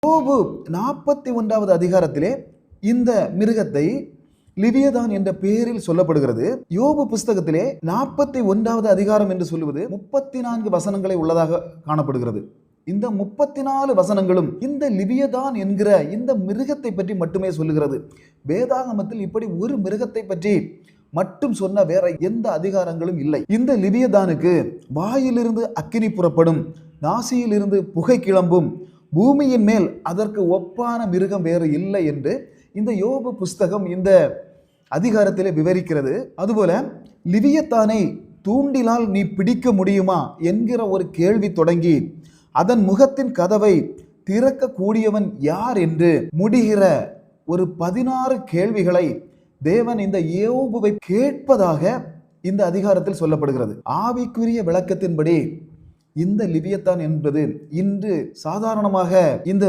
யோபு 41வது அதிகாரத்திலே இந்த மிருகத்தை லிவியதான் என்ற பெயரில் சொல்லப்படுகிறது. யோபு புஸ்தகத்திலே 41வது அதிகாரம் என்று சொல்லுவது 34 வசனங்களை உள்ளதாக காணப்படுகிறது. இந்த 34 வசனங்களும் இந்த லிவியதான் என்கிற இந்த மிருகத்தை பற்றி மட்டுமே சொல்லுகிறது. வேதாகமத்தில் இப்படி ஒரு மிருகத்தை பற்றி மட்டும் சொன்ன வேற எந்த அதிகாரங்களும் இல்லை. இந்த லிவியதானுக்கு வாயிலிருந்து அக்கினி புறப்படும், நாசியிலிருந்து புகை கிளம்பும், பூமியின் மேல் அதற்கு ஒப்பான மிருகம் வேறு இல்லை என்று இந்த யோபு புஸ்தகம் இந்த அதிகாரத்திலே விவரிக்கிறது. அதுபோல லிவியத்தானை தூண்டிலால் நீ பிடிக்க முடியுமா என்கிற ஒரு கேள்வி தொடங்கி அதன் முகத்தின் கதவை திறக்க கூடியவன் யார் என்று முடிகிற ஒரு 16 கேள்விகளை தேவன் இந்த யோபுவை கேட்பதாக இந்த அதிகாரத்தில் சொல்லப்படுகிறது. ஆவிக்குரிய விளக்கத்தின்படி இந்த லிவியத்தான் என்பது இன்று சாதாரணமாக இந்த